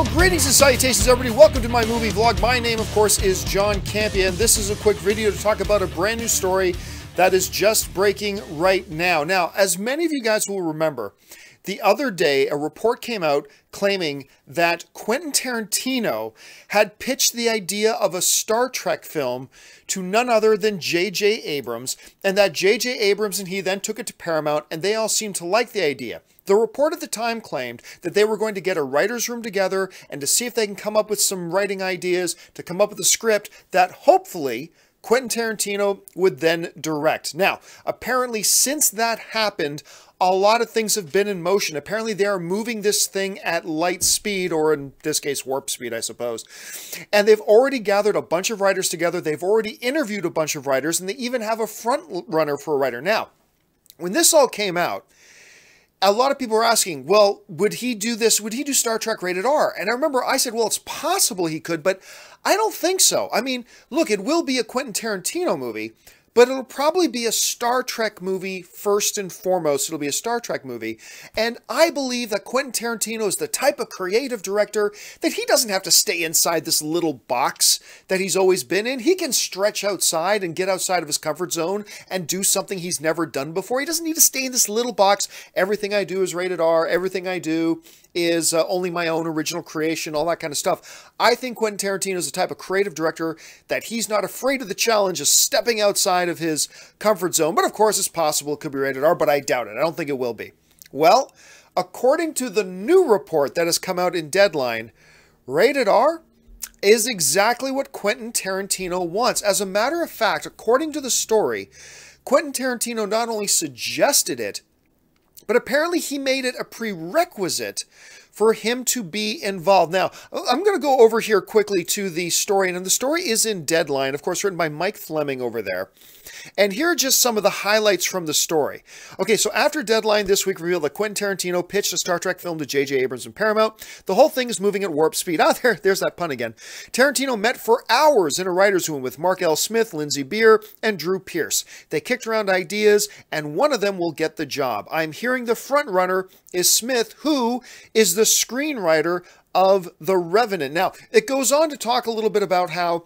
Well, greetings and salutations, everybody. Welcome to my movie vlog. My name, of course, is John Campea, and this is a quick video to talk about a brand new story that is just breaking right now. Now, as many of you guys will remember, the other day, a report came out claiming that Quentin Tarantino had pitched the idea of a Star Trek film to none other than J.J. Abrams, and that J.J. Abrams and he then took it to Paramount, and they all seemed to like the idea. The report at the time claimed that they were going to get a writer's room together and to see if they can come up with some writing ideas, to come up with a script that hopefully Quentin Tarantino would then direct. Now, apparently since that happened, a lot of things have been in motion. Apparently they are moving this thing at light speed, or in this case, warp speed, I suppose. And they've already gathered a bunch of writers together. They've already interviewed a bunch of writers, and they even have a front runner for a writer. Now, when this all came out, a lot of people were asking, well, would he do this? Would he do Star Trek rated R? And I remember I said, well, it's possible he could, but I don't think so. I mean, look, it will be a Quentin Tarantino movie, but it'll probably be a Star Trek movie first and foremost. It'll be a Star Trek movie. And I believe that Quentin Tarantino is the type of creative director that he doesn't have to stay inside this little box that he's always been in. He can stretch outside and get outside of his comfort zone and do something he's never done before. He doesn't need to stay in this little box. Everything I do is rated R. Everything I do is only my own original creation, all that kind of stuff. I think Quentin Tarantino is the type of creative director that he's not afraid of the challenge of stepping outside of his comfort zone. But of course, it's possible it could be rated R, but I doubt it. I don't think it will be. Well, according to the new report that has come out in Deadline, rated R is exactly what Quentin Tarantino wants. As a matter of fact, according to the story, Quentin Tarantino not only suggested it, but apparently he made it a prerequisite for him to be involved. Now, I'm going to go over here quickly to the story, and the story is in Deadline, of course, written by Mike Fleming over there. And here are just some of the highlights from the story. Okay, so after Deadline this week revealed that Quentin Tarantino pitched a Star Trek film to J.J. Abrams and Paramount, the whole thing is moving at warp speed. Ah, there's that pun again. Tarantino met for hours in a writer's room with Mark L. Smith, Lindsay Beer, and Drew Pearce. They kicked around ideas, and one of them will get the job. I'm hearing the front runner is Smith, who is the screenwriter of The Revenant. Now, it goes on to talk a little bit about how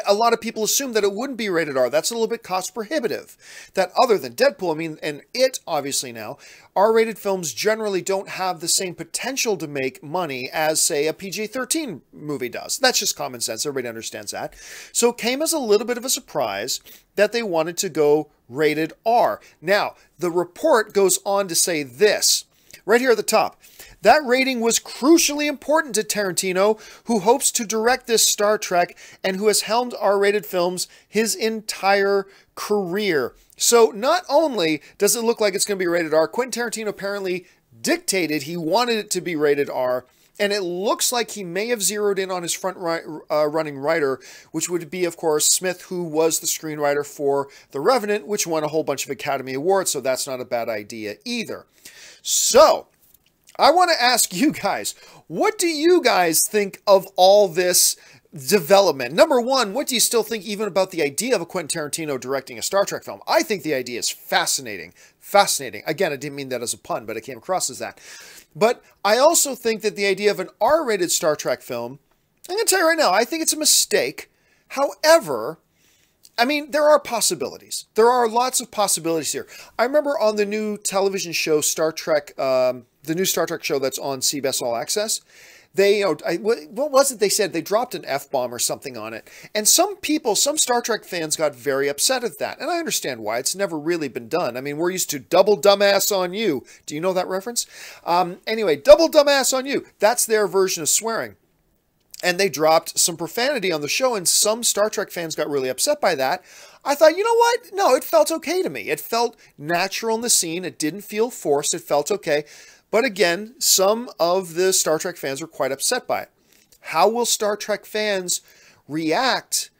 a lot of people assume that it wouldn't be rated R. That's a little bit cost prohibitive. That other than Deadpool, I mean, and It, obviously now, R-rated films generally don't have the same potential to make money as, say, a PG-13 movie does. That's just common sense. Everybody understands that. So it came as a little bit of a surprise that they wanted to go rated R. Now, the report goes on to say this, right here at the top. That rating was crucially important to Tarantino, who hopes to direct this Star Trek and who has helmed R-rated films his entire career. So not only does it look like it's going to be rated R, Quentin Tarantino apparently dictated he wanted it to be rated R, and it looks like he may have zeroed in on his front-running writer, which would be, of course, Smith, who was the screenwriter for The Revenant, which won a whole bunch of Academy Awards, so that's not a bad idea either. So I want to ask you guys, what do you guys think of all this development? Number one, what do you still think even about the idea of a Quentin Tarantino directing a Star Trek film? I think the idea is fascinating. Fascinating. Again, I didn't mean that as a pun, but it came across as that. But I also think that the idea of an R-rated Star Trek film, I'm going to tell you right now, I think it's a mistake. However, I mean, there are possibilities. There are lots of possibilities here. I remember on the new television show, Star Trek, the new Star Trek show that's on CBS All Access, they, what was it they said? They dropped an F-bomb or something on it. And some people, some Star Trek fans got very upset at that. And I understand why. It's never really been done. I mean, we're used to double dumbass on you. Do you know that reference? Anyway, double dumbass on you. That's their version of swearing. And they dropped some profanity on the show, and some Star Trek fans got really upset by that. I thought, you know what? No, it felt okay to me. It felt natural in the scene. It didn't feel forced. It felt okay. But again, some of the Star Trek fans were quite upset by it. How will Star Trek fans react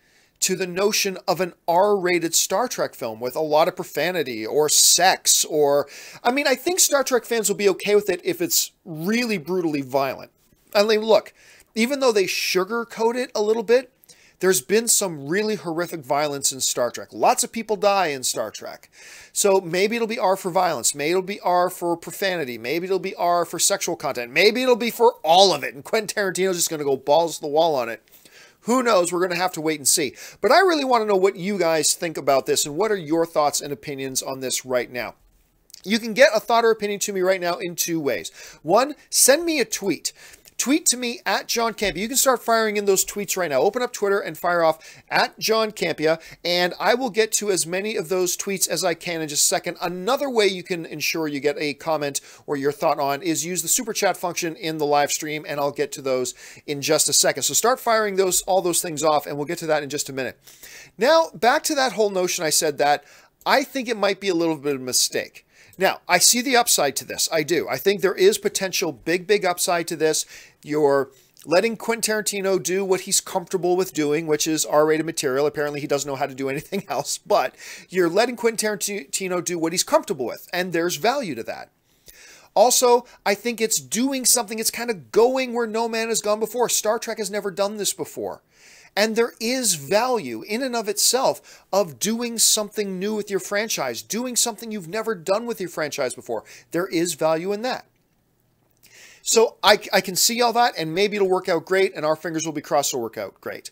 to the notion of an R-rated Star Trek film with a lot of profanity or sex? Or, I mean, I think Star Trek fans will be okay with it if it's really brutally violent. I mean, look, even though they sugarcoat it a little bit, there's been some really horrific violence in Star Trek. Lots of people die in Star Trek. So maybe it'll be R for violence. Maybe it'll be R for profanity. Maybe it'll be R for sexual content. Maybe it'll be for all of it. And Quentin Tarantino's just going to go balls to the wall on it. Who knows? We're going to have to wait and see. But I really want to know what you guys think about this and what are your thoughts and opinions on this right now. You can get a thought or opinion to me right now in two ways. One, send me a tweet. Tweet to me at John Campea. You can start firing in those tweets right now. Open up Twitter and fire off at John Campea, and I will get to as many of those tweets as I can in just a second. Another way you can ensure you get a comment or your thought on is use the super chat function in the live stream, and I'll get to those in just a second. So start firing all those things off, and we'll get to that in just a minute. Now, back to that whole notion I said that I think it might be a little bit of a mistake. Now, I see the upside to this. I do. I think there is potential big upside to this. You're letting Quentin Tarantino do what he's comfortable with doing, which is R-rated material. Apparently, he doesn't know how to do anything else, but you're letting Quentin Tarantino do what he's comfortable with, and there's value to that. Also, I think it's doing something. It's kind of going where no man has gone before. Star Trek has never done this before. And there is value in and of itself of doing something new with your franchise, doing something you've never done with your franchise before. There is value in that. So I can see all that, and maybe it'll work out great, and our fingers will be crossed it'll work out great.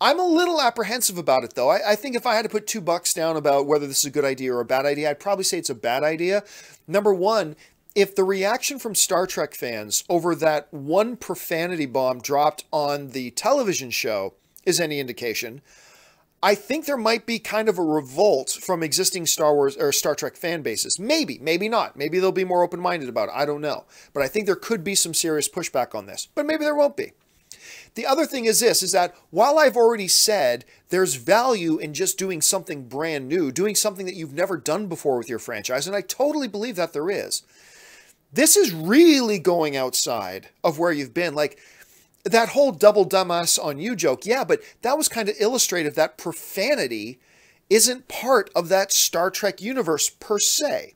I'm a little apprehensive about it, though. I think if I had to put $2 down about whether this is a good idea or a bad idea, I'd probably say it's a bad idea. Number one, if the reaction from Star Trek fans over that one profanity bomb dropped on the television show is any indication, I think there might be kind of a revolt from existing Star Wars or Star Trek fan bases. Maybe, maybe not. Maybe they'll be more open-minded about it. I don't know. But I think there could be some serious pushback on this. But maybe there won't be. The other thing is this, is that while I've already said there's value in just doing something brand new, doing something that you've never done before with your franchise, and I totally believe that there is, this is really going outside of where you've been. Like, that whole double dumbass on you joke, yeah, but that was kind of illustrative that profanity isn't part of that Star Trek universe per se.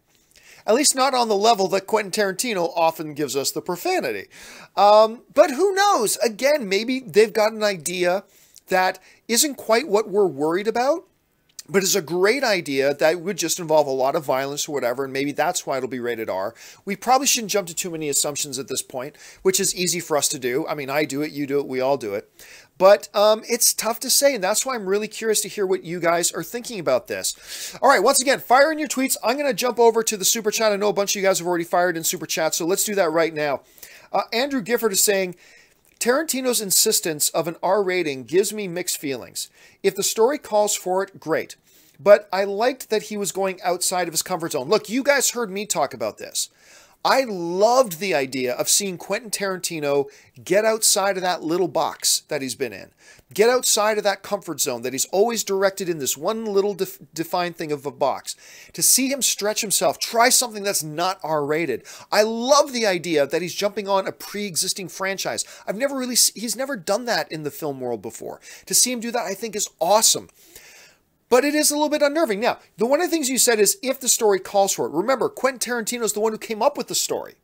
At least not on the level that Quentin Tarantino often gives us the profanity. But who knows? Again, maybe they've got an idea that isn't quite what we're worried about, but it's a great idea that would just involve a lot of violence or whatever, and maybe that's why it'll be rated R. We probably shouldn't jump to too many assumptions at this point, which is easy for us to do. I mean, I do it, you do it, we all do it. But it's tough to say, and that's why I'm really curious to hear what you guys are thinking about this. All right, once again, fire in your tweets. I'm going to jump over to the Super Chat. I know a bunch of you guys have already fired in Super Chat, so let's do that right now. Andrew Gifford is saying, Tarantino's insistence of an R rating gives me mixed feelings. If the story calls for it, great. But I liked that he was going outside of his comfort zone. Look, you guys heard me talk about this. I loved the idea of seeing Quentin Tarantino get outside of that little box that he's been in. Get outside of that comfort zone that he's always directed in this one little defined thing of a box. To see him stretch himself, try something that's not R-rated. I love the idea that he's jumping on a pre-existing franchise. He's never done that in the film world before. To see him do that, I think is awesome. But it is a little bit unnerving. Now, one of the things you said is if the story calls for it. Remember, Quentin Tarantino is the one who came up with the story.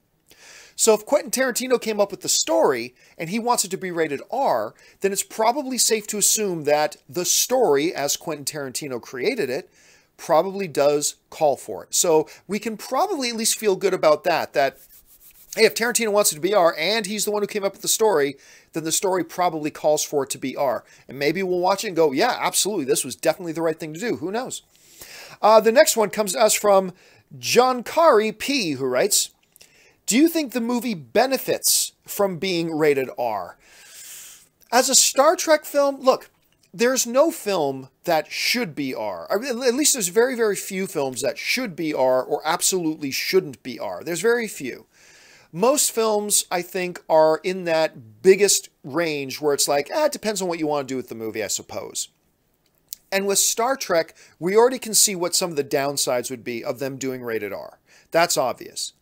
So if Quentin Tarantino came up with the story and he wants it to be rated R, then it's probably safe to assume that the story, as Quentin Tarantino created it, probably does call for it. So we can probably at least feel good about that, hey, if Tarantino wants it to be R and he's the one who came up with the story, then the story probably calls for it to be R. And maybe we'll watch it and go, yeah, absolutely, this was definitely the right thing to do. Who knows? The next one comes to us from John Kari P, who writes, do you think the movie benefits from being rated R? As a Star Trek film, look, there's no film that should be R. At least there's very, very few films that should be R or absolutely shouldn't be R. There's very few. Most films, I think, are in that biggest range where it's like, it depends on what you want to do with the movie, I suppose. And with Star Trek, we already can see what some of the downsides would be of them doing rated R. That's obvious.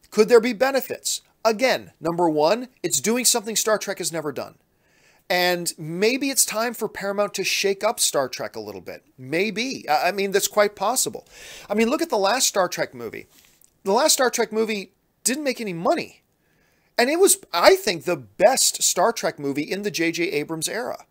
Could there be benefits? Again, number one, it's doing something Star Trek has never done. And maybe it's time for Paramount to shake up Star Trek a little bit. Maybe. I mean, that's quite possible. I mean, look at the last Star Trek movie. The last Star Trek movie didn't make any money. And it was, I think, the best Star Trek movie in the J.J. Abrams era.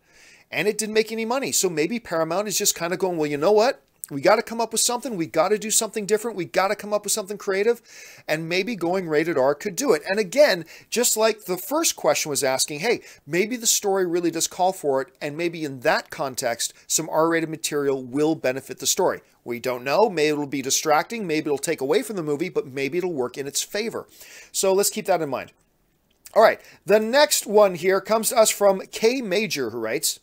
and it didn't make any money. So maybe Paramount is just kind of going, well, you know what? We got to come up with something. We got to do something different. We got to come up with something creative, and maybe going rated R could do it. And again, just like the first question was asking, hey, maybe the story really does call for it, and maybe in that context, some R-rated material will benefit the story. We don't know. Maybe it'll be distracting. Maybe it'll take away from the movie, but maybe it'll work in its favor. So let's keep that in mind. All right, the next one here comes to us from K Major, who writes,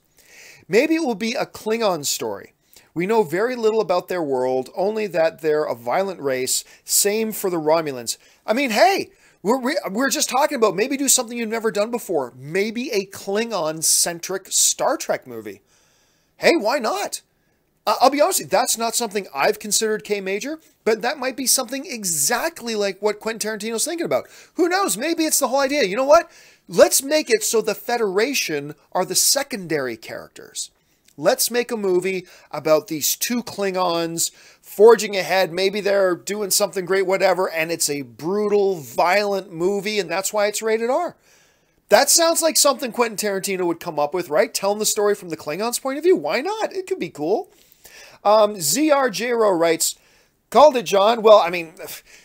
maybe it will be a Klingon story. We know very little about their world, only that they're a violent race. Same for the Romulans. I mean, hey, we're just talking about maybe do something you've never done before. Maybe a Klingon-centric Star Trek movie. Hey, why not? I'll be honest with you, that's not something I've considered, K Major, but that might be something exactly like what Quentin Tarantino's thinking about. Who knows? Maybe it's the whole idea. You know what? Let's make it so the Federation are the secondary characters. Let's make a movie about these two Klingons forging ahead. Maybe they're doing something great, whatever, and it's a brutal, violent movie, and that's why it's rated R. That sounds like something Quentin Tarantino would come up with, right? Telling the story from the Klingons' point of view. Why not? It could be cool. ZRJRO writes, called it, John. Well, I mean,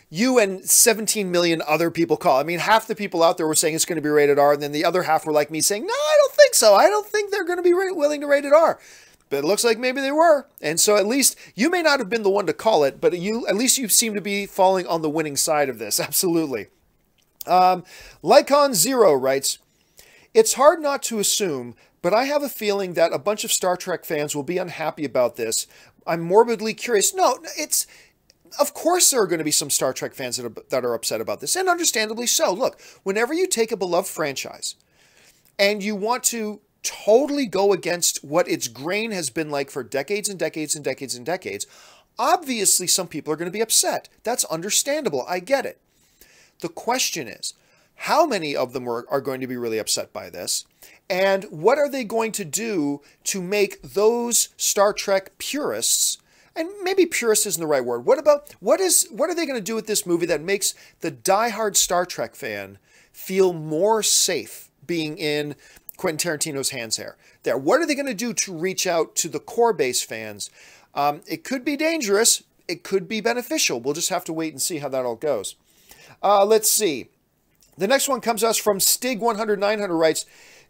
you and 17 million other people call. I mean, half the people out there were saying it's going to be rated R, and then the other half were like me saying, no, I don't think so. I don't think they're going to be willing to rate it R. But it looks like maybe they were. And so at least you may not have been the one to call it, but at least you seem to be falling on the winning side of this. Absolutely. Lycon Zero writes, it's hard not to assume, but I have a feeling that a bunch of Star Trek fans will be unhappy about this. I'm morbidly curious. No, of course there are going to be some Star Trek fans that are upset about this, and understandably so. Look, whenever you take a beloved franchise and you want to totally go against what its grain has been like for decades and decades and decades and decades, obviously some people are going to be upset. That's understandable. I get it. The question is, how many of them are going to be really upset by this? And what are they going to do to make those Star Trek purists, and maybe purist isn't the right word, what are they going to do with this movie that makes the diehard Star Trek fan feel more safe being in Quentin Tarantino's hands there? What are they going to do to reach out to the core base fans? It could be dangerous. It could be beneficial. We'll just have to wait and see how that all goes. Let's see. The next one comes to us from Stig100900 writes,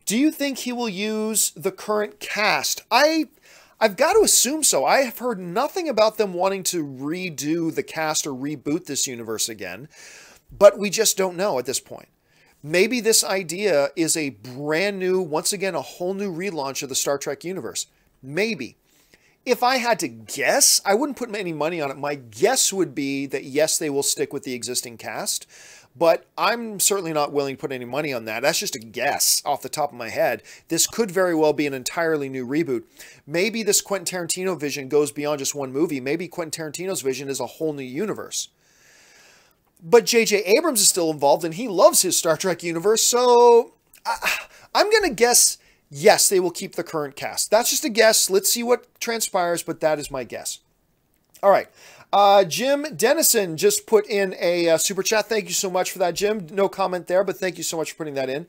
do you think he will use the current cast? I've got to assume so. I have heard nothing about them wanting to redo the cast or reboot this universe again, but we just don't know at this point. Maybe this idea is a brand new, once again, a whole new relaunch of the Star Trek universe. Maybe. If I had to guess, I wouldn't put any money on it. My guess would be that yes, they will stick with the existing cast, but I'm certainly not willing to put any money on that. That's just a guess off the top of my head. This could very well be an entirely new reboot. Maybe this Quentin Tarantino vision goes beyond just one movie. Maybe Quentin Tarantino's vision is a whole new universe. But J.J. Abrams is still involved, and he loves his Star Trek universe, so I'm going to guess yes, they will keep the current cast. That's just a guess. Let's see what transpires, but that is my guess. All right. Jim Dennison just put in a super chat. Thank you so much for that, Jim. No comment there, but thank you so much for putting that in.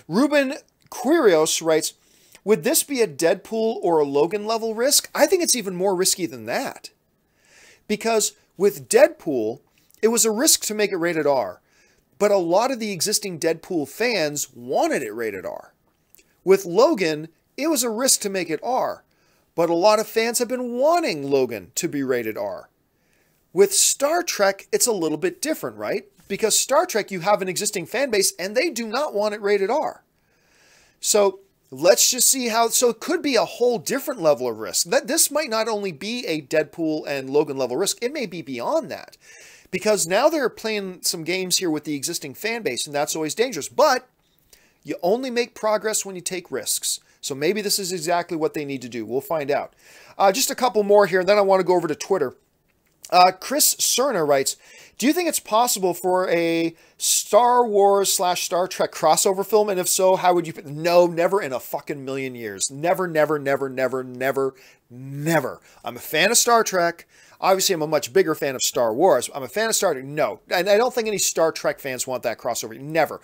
Ruben Quirios writes, would this be a Deadpool or a Logan level risk? I think it's even more risky than that. Because with Deadpool, it was a risk to make it rated R. But a lot of the existing Deadpool fans wanted it rated R. With Logan, it was a risk to make it R. But a lot of fans have been wanting Logan to be rated R. With Star Trek, it's a little bit different, right? Because Star Trek, you have an existing fan base, and they do not want it rated R. So let's just see how... So it could be a whole different level of risk. This might not only be a Deadpool and Logan level risk, it may be beyond that. Because now they're playing some games here with the existing fan base, and that's always dangerous. But you only make progress when you take risks. So maybe this is exactly what they need to do. We'll find out. Just a couple more here, and then I want to go over to Twitter. Chris Cerner writes, Do you think it's possible for a Star Wars / Star Trek crossover film? And if so, how would you... No, never in a fucking million years. Never, never, never, never, never, never. I'm a fan of Star Trek. Obviously, I'm a much bigger fan of Star Wars. I'm a fan of Star Trek. No. And I don't think any Star Trek fans want that crossover. Never.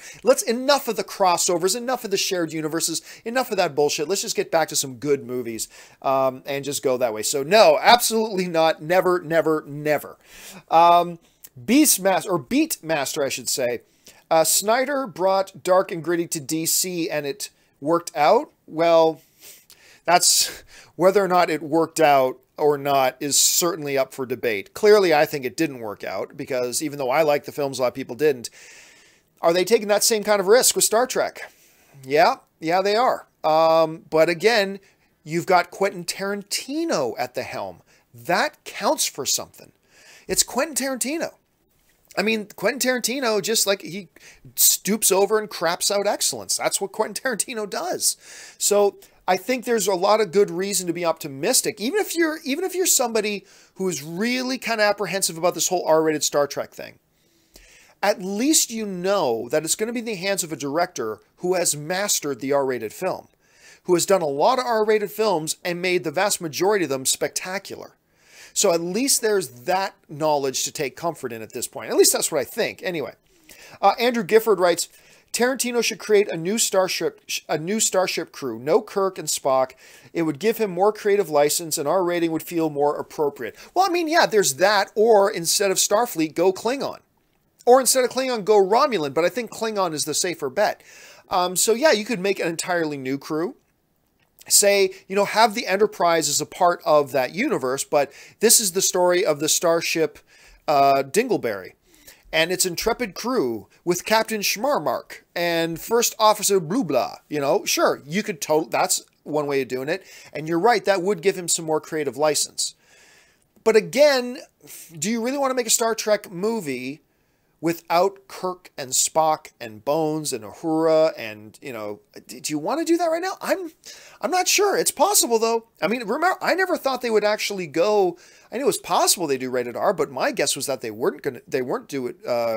Enough of the crossovers, enough of the shared universes, enough of that bullshit. Let's just get back to some good movies and just go that way. So no, absolutely not. Never, never, never. Beatmaster, I should say. Snyder brought dark and gritty to DC and it worked out. Well, that's whether or not it worked out or not is certainly up for debate. Clearly, I think it didn't work out because even though I like the films, a lot of people didn't. Are they taking that same kind of risk with Star Trek? Yeah, they are. But again, you've got Quentin Tarantino at the helm. That counts for something. It's Quentin Tarantino. I mean, Quentin Tarantino, just like he stoops over and craps out excellence. That's what Quentin Tarantino does. So I think there's a lot of good reason to be optimistic. Even if you're somebody who is really kind of apprehensive about this whole R-rated Star Trek thing, at least you know that it's going to be in the hands of a director who has mastered the R-rated film, who has done a lot of R-rated films and made the vast majority of them spectacular. So at least there's that knowledge to take comfort in at this point. At least that's what I think. Anyway, Andrew Gifford writes, Tarantino should create a new starship crew. No Kirk and Spock. It would give him more creative license and our rating would feel more appropriate. Well, I mean, yeah, there's that. Or instead of Starfleet, go Klingon. Or instead of Klingon, go Romulan. But I think Klingon is the safer bet. So yeah, you could make an entirely new crew. Say, have the Enterprise as a part of that universe, but this is the story of the starship Dingleberry and its intrepid crew with Captain Schmarmark and First Officer Blubla. Sure, you could that's one way of doing it. And you're right, that would give him some more creative license. But again, do you really want to make a Star Trek movie without Kirk and Spock and Bones and Uhura and, do you want to do that right now? I'm not sure. It's possible, though. I mean, remember, I never thought they would actually go. I knew it was possible they do rated R, but my guess was that they weren't do it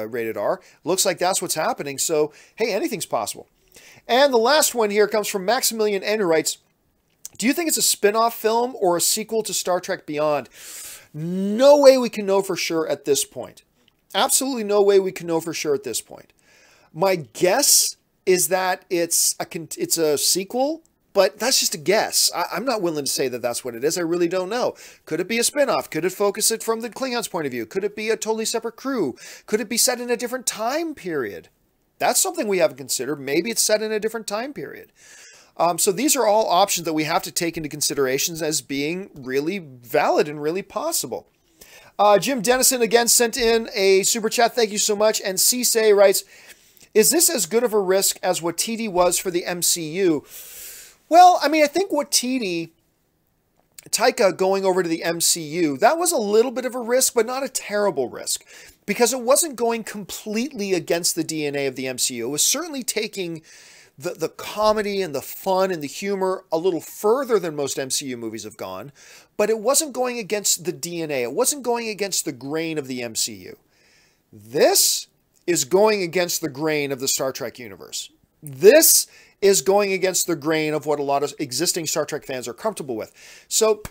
rated R. Looks like that's what's happening. So, hey, anything's possible. And the last one here comes from Maximilian N, who writes, do you think it's a spin-off film or a sequel to Star Trek Beyond? No way we can know for sure at this point. Absolutely no way we can know for sure at this point. My guess is that it's a sequel, but that's just a guess. I'm not willing to say that that's what it is. I really don't know. Could it be a spinoff? Could it focus it from the Klingons' point of view? Could it be a totally separate crew? Could it be set in a different time period? That's something we haven't considered. Maybe it's set in a different time period. So these are all options that we have to take into consideration as being really valid and really possible. Jim Dennison again sent in a super chat. Thank you so much. And Cisse writes, is this as good of a risk as what TD was for the MCU? Well, I mean, I think what Taika going over to the MCU, that was a little bit of a risk, but not a terrible risk. Because it wasn't going completely against the DNA of the MCU. It was certainly taking the comedy and the fun and the humor a little further than most MCU movies have gone, but it wasn't going against the DNA. It wasn't going against the grain of the MCU. This is going against the grain of the Star Trek universe. This is going against the grain of what a lot of existing Star Trek fans are comfortable with. So,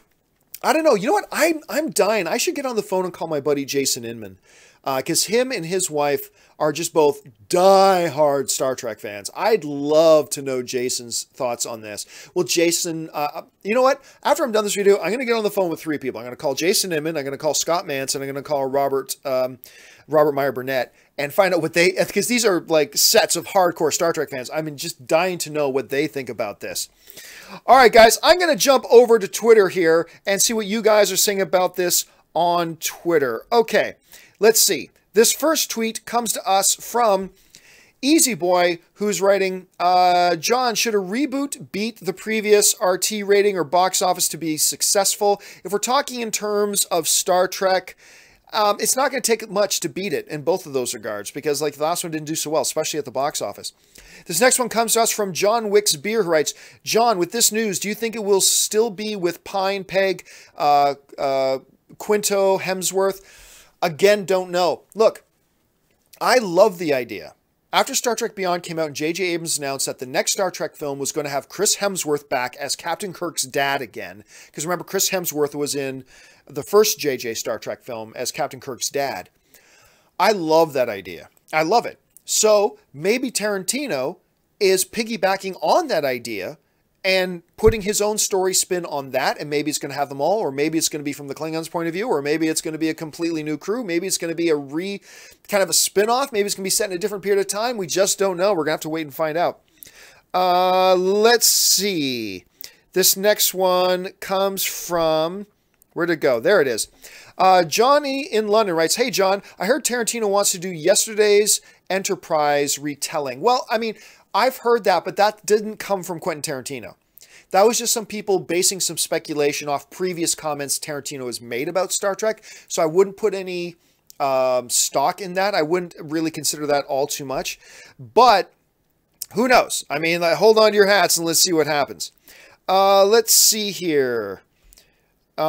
I don't know. You know what? I'm dying. I should get on the phone and call my buddy Jason Inman, because him and his wife are just both die-hard Star Trek fans. I'd love to know Jason's thoughts on this. Well, Jason, you know what? After I'm done this video, I'm going to get on the phone with 3 people. I'm going to call Jason Inman, I'm going to call Scott Manson, I'm going to call Robert Meyer Burnett, and find out what they, because these are like sets of hardcore Star Trek fans. I'm just dying to know what they think about this. All right, guys, I'm going to jump over to Twitter here and see what you guys are saying about this on Twitter. Okay, let's see. This first tweet comes to us from Easy Boy, who's writing, John, should a reboot beat the previous RT rating or box office to be successful? If we're talking in terms of Star Trek, it's not going to take much to beat it in both of those regards, because like the last one didn't do so well, especially at the box office. This next one comes to us from John Wicks Beer, who writes, John, with this news, do you think it will still be with Pine, Peg, Quinto, Hemsworth? Again, don't know. Look, I love the idea. After Star Trek Beyond came out and J.J. Abrams announced that the next Star Trek film was going to have Chris Hemsworth back as Captain Kirk's dad again. Because remember, Chris Hemsworth was in the first J.J. Star Trek film as Captain Kirk's dad. I love that idea. I love it. So maybe Tarantino is piggybacking on that idea and putting his own story spin on that, and maybe it's going to have them all, or maybe it's going to be from the Klingons' point of view, or maybe it's going to be a completely new crew, maybe it's going to be a kind of a spin-off, maybe it's going to be set in a different period of time. We just don't know. We're going to have to wait and find out. Let's see. This next one comes from, where'd it go? There it is. Johnny in London writes, "Hey, John, I heard Tarantino wants to do yesterday's Enterprise retelling." Well, I mean, I've heard that, but that didn't come from Quentin Tarantino. That was just some people basing some speculation off previous comments Tarantino has made about Star Trek. So I wouldn't put any stock in that. I wouldn't really consider that all too much. But who knows? I mean, hold on to your hats and let's see what happens. Let's see here. Okay,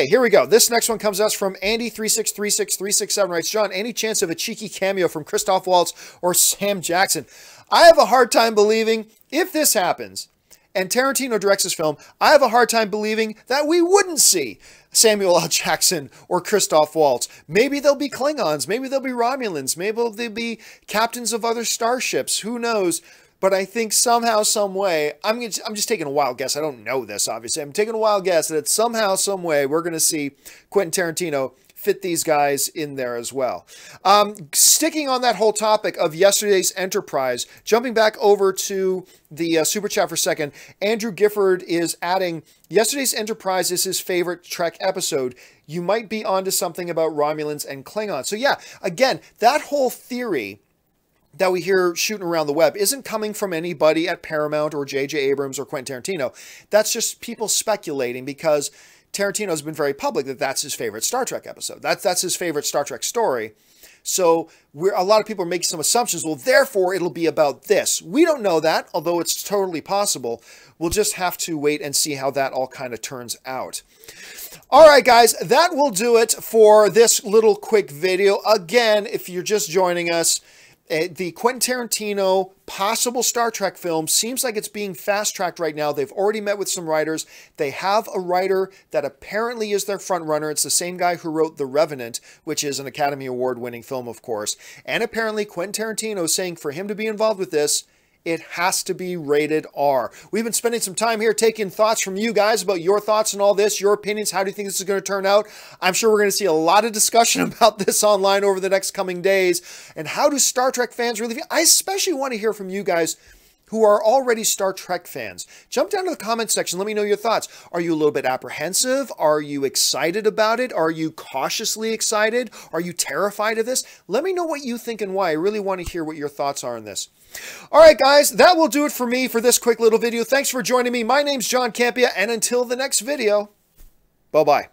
here we go. This next one comes to us from Andy3636367 writes, "John, any chance of a cheeky cameo from Christoph Waltz or Sam Jackson?" I have a hard time believing, if this happens and Tarantino directs this film, I have a hard time believing that we wouldn't see Samuel L. Jackson or Christoph Waltz. Maybe they'll be Klingons, maybe they'll be Romulans, maybe they'll be captains of other starships, who knows? But I think somehow, some way, I'm just taking a wild guess. I don't know this, obviously. I'm taking a wild guess that somehow, some way, we're going to see Quentin Tarantino fit these guys in there as well. Sticking on that whole topic of yesterday's Enterprise, jumping back over to the Super Chat for a second, Andrew Gifford is adding, "Yesterday's Enterprise is his favorite Trek episode. You might be onto something about Romulans and Klingons." So yeah, again, that whole theory that we hear shooting around the web isn't coming from anybody at Paramount or J.J. Abrams or Quentin Tarantino. That's just people speculating because Tarantino has been very public that that's his favorite Star Trek episode. That's his favorite Star Trek story. So a lot of people are making some assumptions. Well, therefore, it'll be about this. We don't know that, although it's totally possible. We'll just have to wait and see how that all kind of turns out. All right, guys, that will do it for this little quick video. Again, if you're just joining us, the Quentin Tarantino possible Star Trek film seems like it's being fast-tracked right now. They've already met with some writers. They have a writer that apparently is their front runner. It's the same guy who wrote The Revenant, which is an Academy Award-winning film, of course. And apparently Quentin Tarantino is saying for him to be involved with this, it has to be rated R. We've been spending some time here taking thoughts from you guys about your thoughts on all this, your opinions. How do you think this is going to turn out? I'm sure we're going to see a lot of discussion about this online over the next coming days. And how do Star Trek fans really feel? I especially want to hear from you guys who are already Star Trek fans. Jump down to the comment section. Let me know your thoughts. Are you a little bit apprehensive? Are you excited about it? Are you cautiously excited? Are you terrified of this? Let me know what you think and why. I really want to hear what your thoughts are on this. All right, guys, that will do it for me for this quick little video. Thanks for joining me. My name's John Campea, and until the next video, bye-bye.